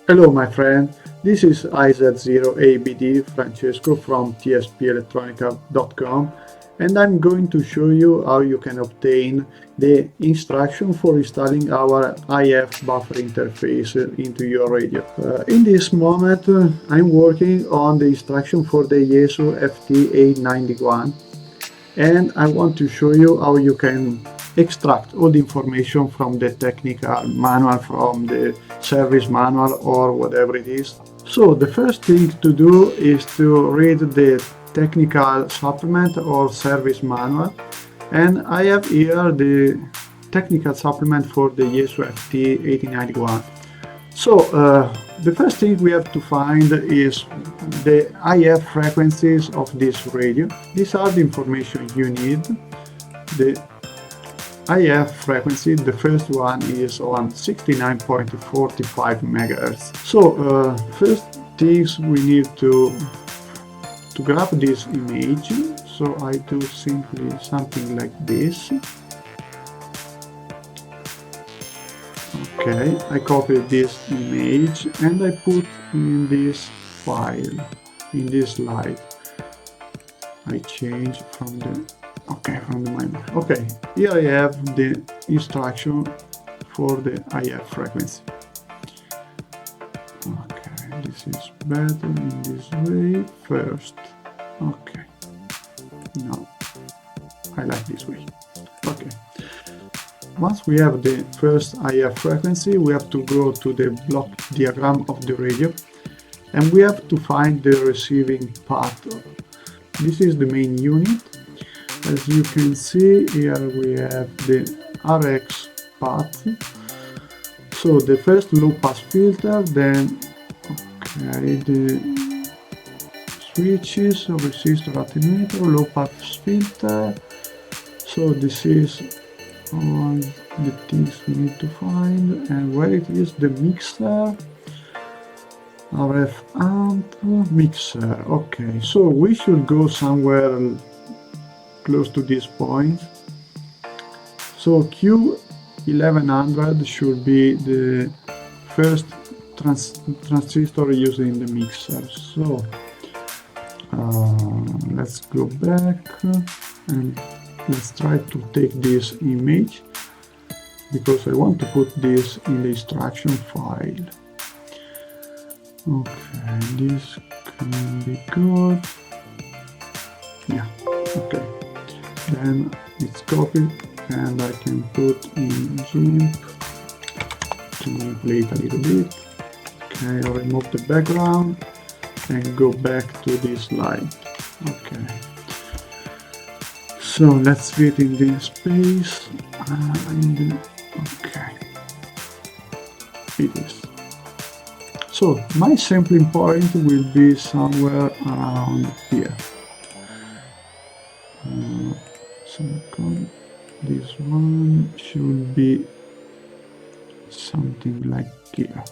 Hello my friend, this is IZ0ABD Francesco from tspelektronica.com, and I'm going to show you how you can obtain the instruction for installing our IF buffer interface into your radio. In this moment I'm working on the instruction for the ISO FT-891, and I want to show you how you can extract all the information from the technical manual, from the service manual or whatever it is. So the first thing to do is to read the technical supplement or service manual, and I have here the technical supplement for the ISO FT-891. So the first thing we have to find is the IF frequencies of this radio. These are the information you need. The IF frequency, the first one is on 69.45 MHz. So first things we need to grab this image. So I do simply something like this. Okay, I copy this image and I put in this file, in this slide. I change from the minor. Okay, here I have the instruction for the IF frequency. Okay, this is better in this way first. Okay, no, I like this way. Okay, once we have the first IF frequency, we have to go to the block diagram of the radio, and we have to find the receiving part. This is the main unit. As you can see, here we have the RX path. So the first low pass filter, then the switches, resistor, attenuator, low pass filter. So this is all the things we need to find, and where it is the mixer, RF amp, mixer. Okay, so we should go somewhere close to this point. So Q1100 should be the first transistor used in the mixer. So let's go back and let's try to take this image, because I want to put this in the instruction file. Okay, this can be good. Yeah, okay. Then it's copied and I can put in GIMP to manipulate a little bit. Okay, I'll remove the background and go back to this slide. Okay, so let's fit in this space and okay, it is. So my sampling point will be somewhere around here. This one should be something like here.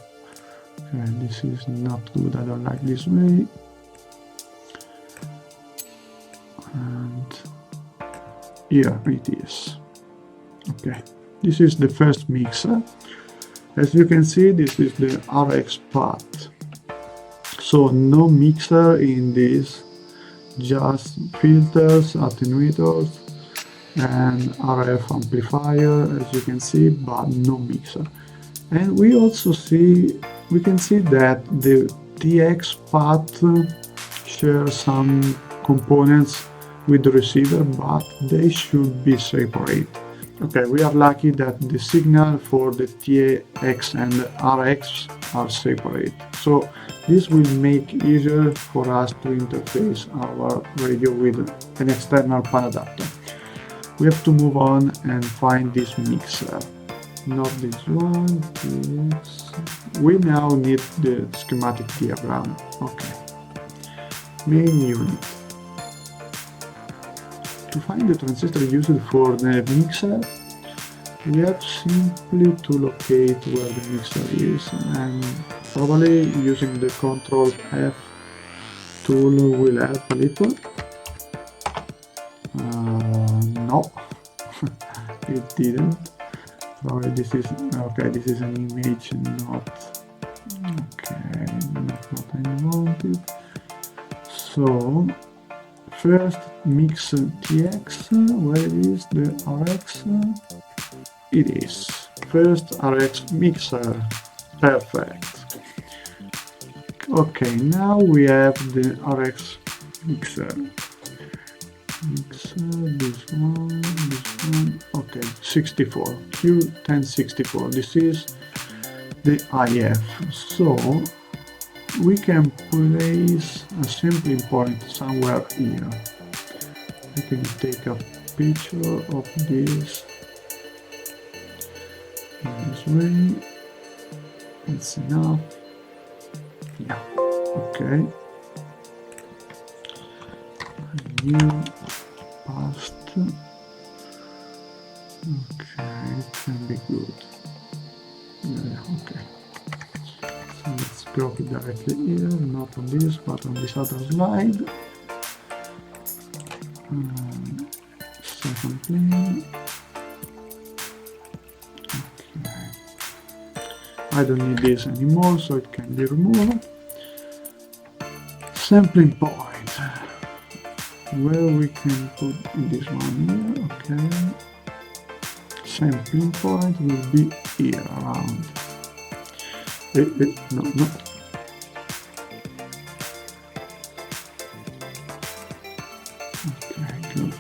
Okay, this is not good, I don't like this way. And here it is. Okay, this is the first mixer. As you can see, this is the RX part. So no mixer in this, just filters, attenuators, and RF amplifier, as you can see, but no mixer. And we also can see that the TX part shares some components with the receiver, but they should be separate. Okay, we are lucky that the signal for the TX and RX are separate. So this will make easier for us to interface our radio with an external panadapter. We have to move on and find this mixer. Not this one, this. We now need the schematic diagram. Okay. Main unit. To find the transistor used for the mixer, we have simply to locate where the mixer is, and probably using the Ctrl F tool will help a little. No, it didn't. Probably this is okay. This is an image, not Okay, not what I wanted. So first mix TX, where is the RX? It is. First RX mixer, perfect. Okay, now we have the RX mixer. This one, okay, 64, Q1064, this is the IF. So we can place a sampling point somewhere here. I can take a picture of this in this way. It's enough. Yeah, okay. New past. Okay, it can be good. Yeah, okay. So let's copy directly here, not on this, but on this other slide. Second plane. Okay. I don't need this anymore, so it can be removed. Sampling point, where we can put this one here. Okay. Sampling point will be here around. No. Okay, good.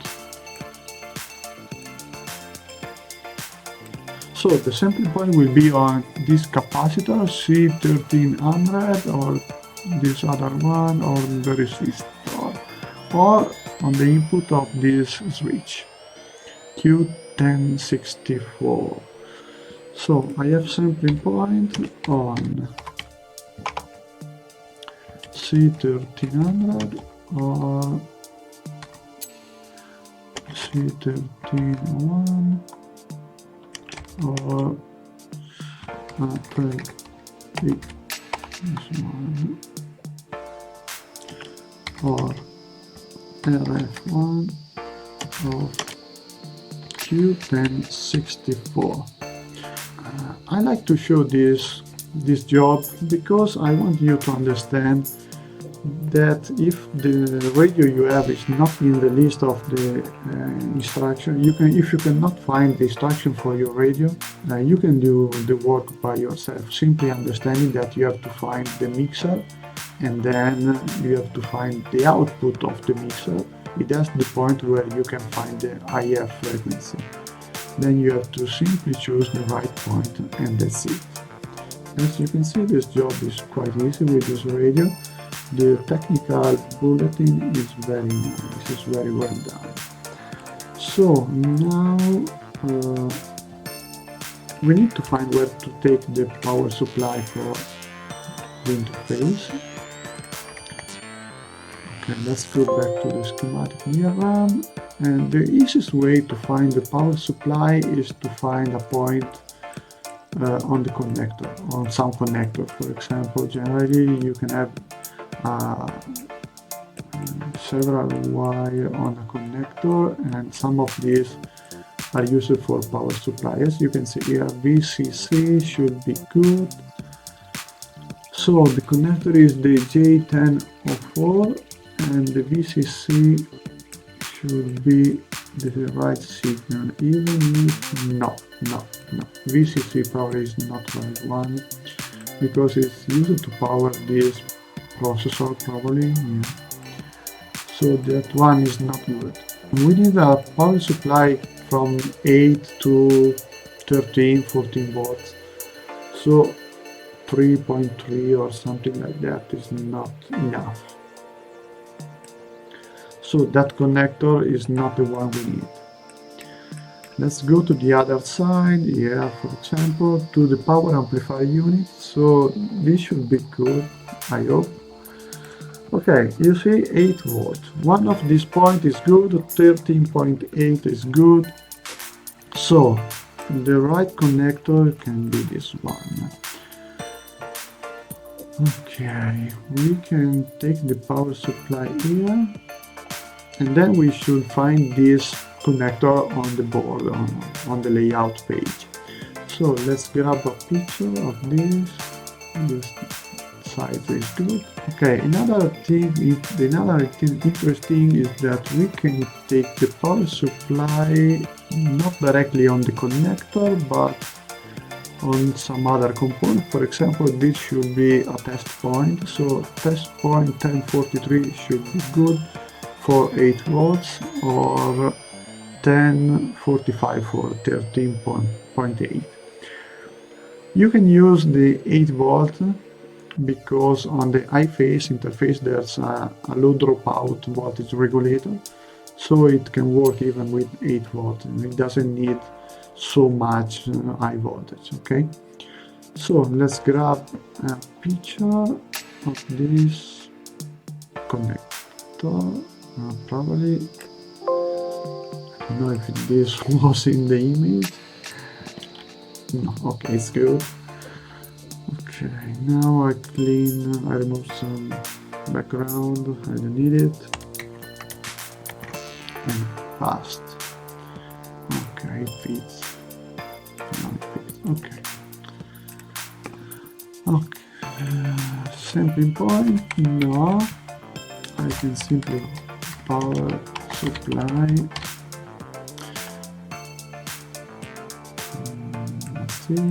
So the sampling point will be on this capacitor C1300 or this other one or the resistor or on the input of this switch Q1064. So I have sampling point on C1300 or C1301 or this one or RF1 or Q1064. I like to show this job because I want you to understand that if the radio you have is not in the list of the instruction, if you cannot find the instruction for your radio, you can do the work by yourself, simply understanding that you have to find the mixer and then you have to find the output of the mixer. That's the point where you can find the IF frequency. Then you have to simply choose the right point and that's it. As you can see, this job is quite easy with this radio. The technical bulletin is very nice, it's very well done. So now we need to find where to take the power supply for the interface. Okay, let's go back to the schematic diagram. And the easiest way to find the power supply is to find a point on the connector, on some connector. For example, generally you can have several wire on a connector, and some of these are used for power supply. As you can see here, VCC should be good. So the connector is the J1004 and the VCC should be the right signal, even if no, VCC probably is not the right one because it's used to power this processor probably, yeah. So that one is not good. We need a power supply from 8 to 13, 14 volts. So 3.3 or something like that is not enough. So that connector is not the one we need. Let's go to the other side, here for example, to the power amplifier unit. So this should be good, I hope. Okay, you see 8 volts. One of these points is good, 13.8 is good. So the right connector can be this one. Okay, we can take the power supply here. And then we should find this connector on the board, on the layout page. So let's grab a picture of this. this size is good. Okay, another thing interesting is that we can take the power supply not directly on the connector but on some other component. For example, this should be a test point, so test point 1043 should be good for 8 volts or 1045 for 13.8. You can use the 8 volt because on the I-phase interface there's a low dropout voltage regulator, so it can work even with 8 volt and it doesn't need so much high voltage. Okay, so let's grab a picture of this connector. Probably, I don't know if this was in the image. No, okay, it's good. Okay, now I remove some background, I don't need it, and fast. Okay, it fits. Okay. Sampling point, no, I can simply power supply. Let's see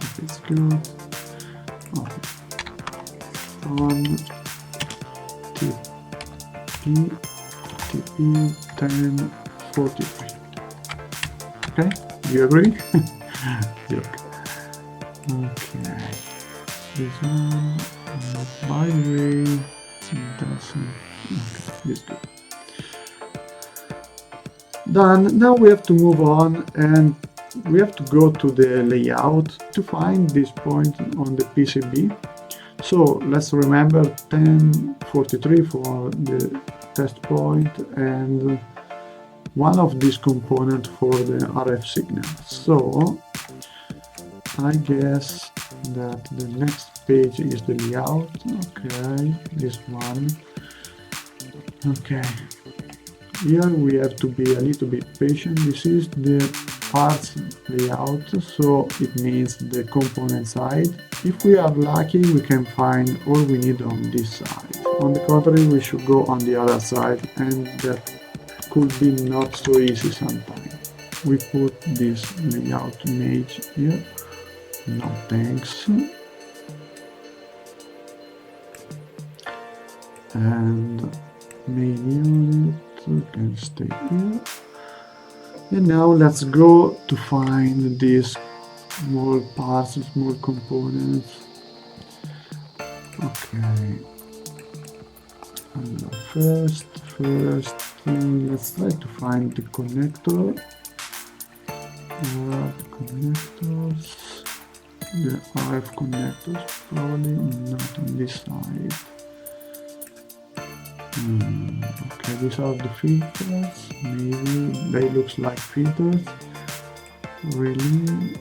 if it's good. Okay. On TP 1043. Okay, do you agree? Look. Okay, this one, by the way, doesn't. Okay, this is good. Done. Now we have to move on and we have to go to the layout to find this point on the PCB. So let's remember 1043 for the test point and one of these components for the RF signal. So I guess that the next page is the layout. Okay, this one. Okay, here we have to be a little bit patient. This is the parts layout, so it means the component side. If we are lucky, we can find all we need on this side. On the contrary, we should go on the other side, and that could be not so easy sometimes. We put this layout image here. No thanks. And main unit can stay here. And now let's go to find these small parts, small components. Okay. And first, let's try to find the connector. The connectors, the RF connectors, probably not on this side. Okay, these are the filters. Maybe they look like filters. Really,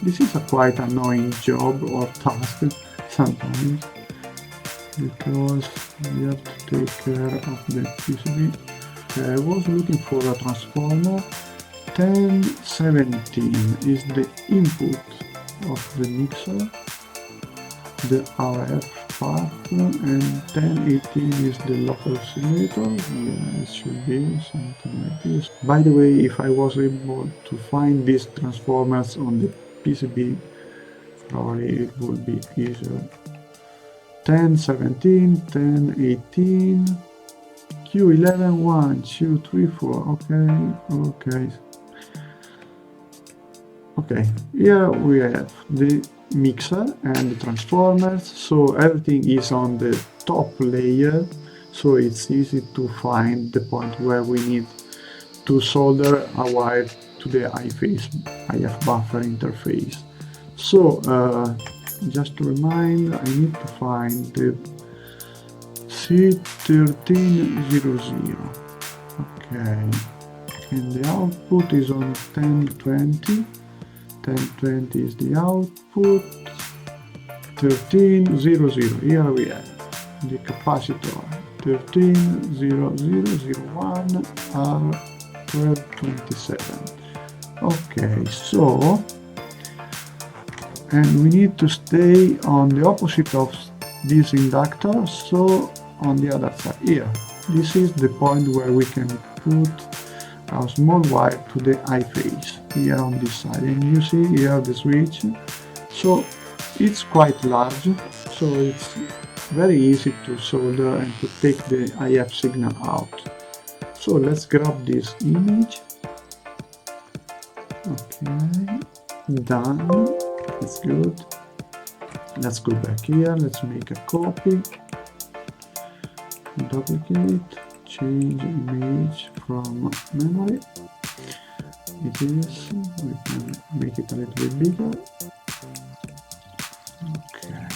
this is a quite annoying job or task sometimes because we have to take care of the PCB. I was looking for a transformer. 1017 is the input of the mixer, the RF part, and 1018 is the local oscillator. Yeah, it should be something like this. By the way, if I was able to find these transformers on the PCB, probably it would be easier. 1017, 1018, Q11, 1, 2, 3, 4. Okay, here we have the mixer and the transformers, so everything is on the top layer, so it's easy to find the point where we need to solder a wire to the I-phase, IF buffer interface. So just to remind, I need to find the C1300. Okay, and the output is on 1020. 1020 is the output. 1300. Here we have the capacitor. 130001 R1227. Okay, so and we need to stay on the opposite of this inductor, so on the other side here. This is the point where we can put a small wire to the I phase here on this side, and you see here the switch. So it's quite large, so it's very easy to solder and to take the IF signal out. So let's grab this image. Okay, done. That's good. Let's go back here. Let's make a copy. Duplicate. Change image from memory. It is. We can make it a little bit bigger. Okay.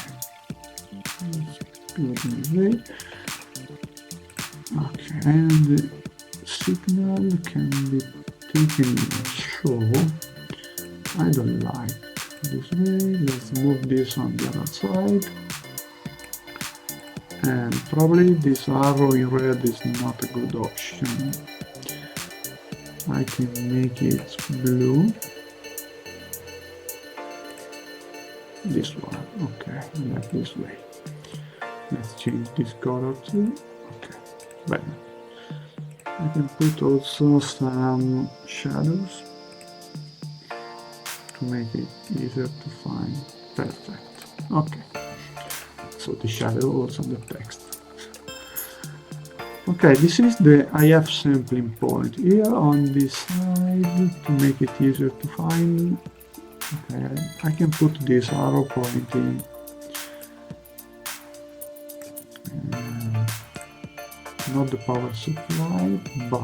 Let's do it this way. Okay, and the signal can be taken in. So I don't like this way. Let's move this on the other side. And probably this arrow in red is not a good option. I can make it blue. This one, okay, like this way. Let's change this color too. Okay, better. I can put also some shadows to make it easier to find. Perfect. Okay. So the shadow also the text. Okay, this is the IF sampling point here on this side to make it easier to find. Okay, I can put this arrow pointing not the power supply, but I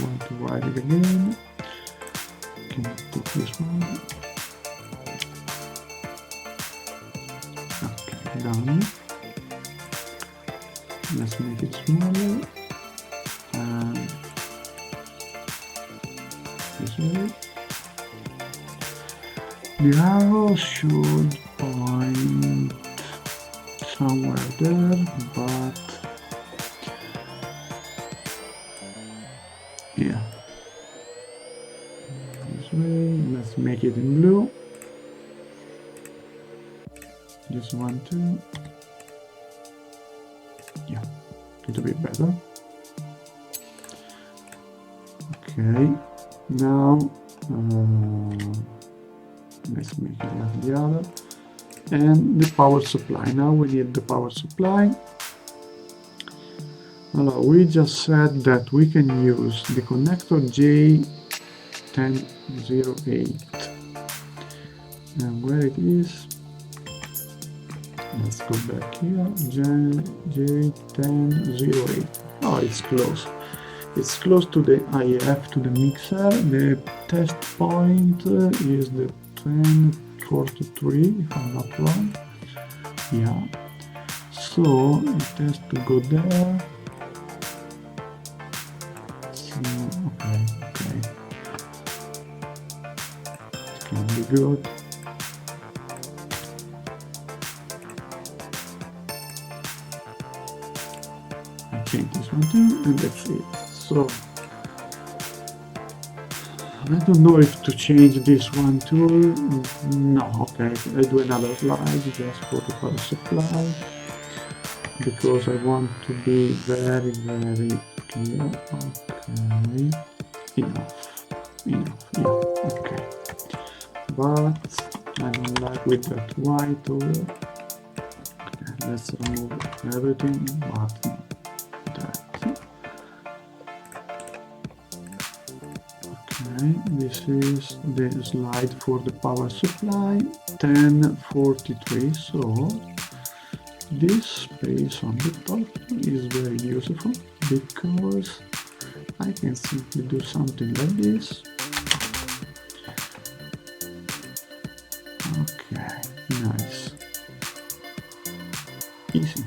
want to write it again. Can I put this one? Okay, done. Let's make it smaller. And this way. The arrow should point somewhere there, but yeah. This way. Let's make it in blue. This one too. Yeah, a little bit better. Okay, now let's make it like the other. And the power supply. Now we need the power supply. Well, we just said that we can use the connector J1008. And where it is? Let's go back here. J1008. Oh, it's close. It's close to the IF, to the mixer. The test point is the 1043, if I'm not wrong. Yeah. So it has to go there. So, okay. It can be good. I change this one too, and that's it. So I don't know if to change this one too. No, okay, I do another slide just for the power supply because I want to be very clear. Okay, enough, yeah, okay. But I don't like with that white over. Okay, let's remove everything but that. Okay, this is the slide for the power supply, 1043, so this space on the top is very useful because I can simply do something like this. Okay, nice. Easy.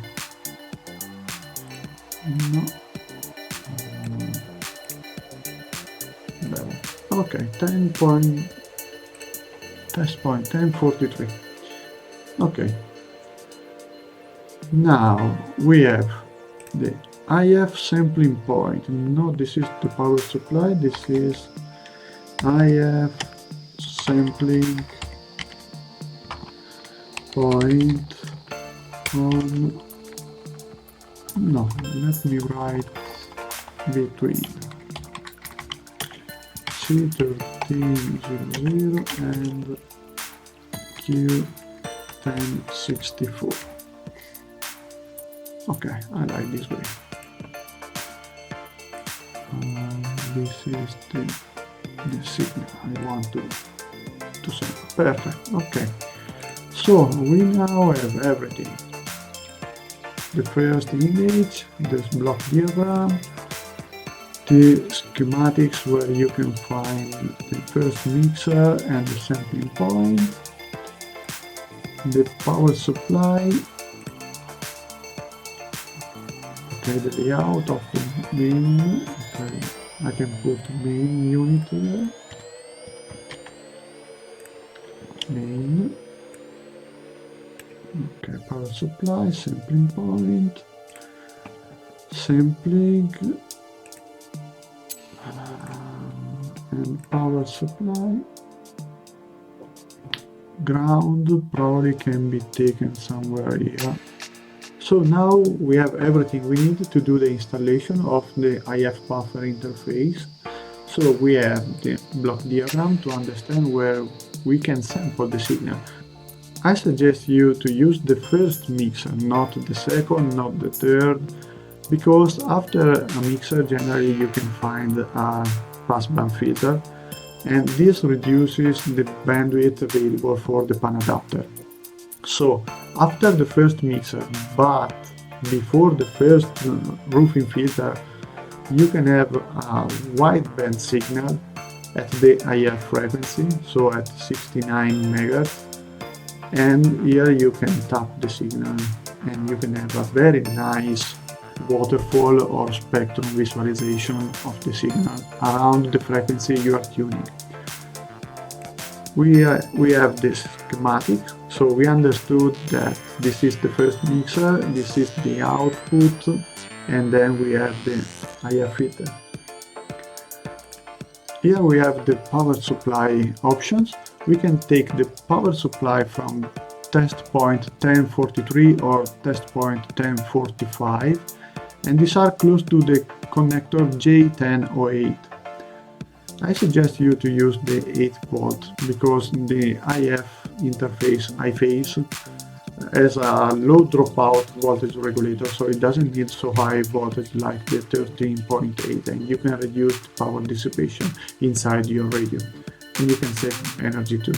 No. Okay, test point 1043. Okay. Now we have the IF sampling point. No, this is the power supply. This is IF sampling point on, no, let me write between C1300 and Q1064. Okay, I like this way. This is the signal I want to send. Perfect. Okay, so we now have everything: the first image, this block diagram, the schematics where you can find the first mixer and the sampling point, the power supply, okay, the layout of the main, okay, I can put main unit here, main, okay, power supply, sampling point, sampling, and power supply. Ground probably can be taken somewhere here. So now we have everything we need to do the installation of the IF buffer interface. So we have the block diagram to understand where we can sample the signal. I suggest you to use the first mixer, not the second, not the third, because after a mixer generally you can find a passband filter, and this reduces the bandwidth available for the panadapter. So after the first mixer, but before the first roofing filter, you can have a wideband signal at the IF frequency, so at 69 MHz, and here you can tap the signal and you can have a very nice waterfall or spectrum visualization of the signal around the frequency you are tuning. We have this schematic, so we understood that this is the first mixer, this is the output, and then we have the IF filter. Here we have the power supply options. We can take the power supply from test point 1043 or test point 1045, and these are close to the connector J1008. I suggest you to use the 8 volt because the IF interface I-phase has a low dropout voltage regulator, so it doesn't need so high voltage like the 13.8, and you can reduce the power dissipation inside your radio, and you can save energy too.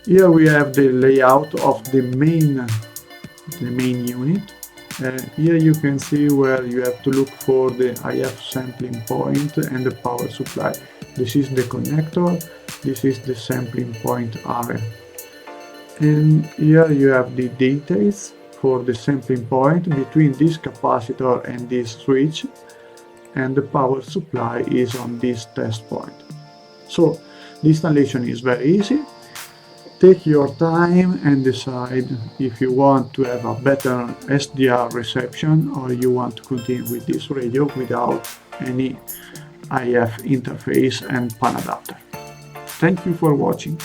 Here we have the layout of the main unit. Here you can see where you have to look for the IF sampling point and the power supply. This is the connector, this is the sampling point area. And here you have the details for the sampling point between this capacitor and this switch, and the power supply is on this test point. So the installation is very easy. Take your time and decide if you want to have a better SDR reception or you want to continue with this radio without any IF interface and panadapter. Thank you for watching.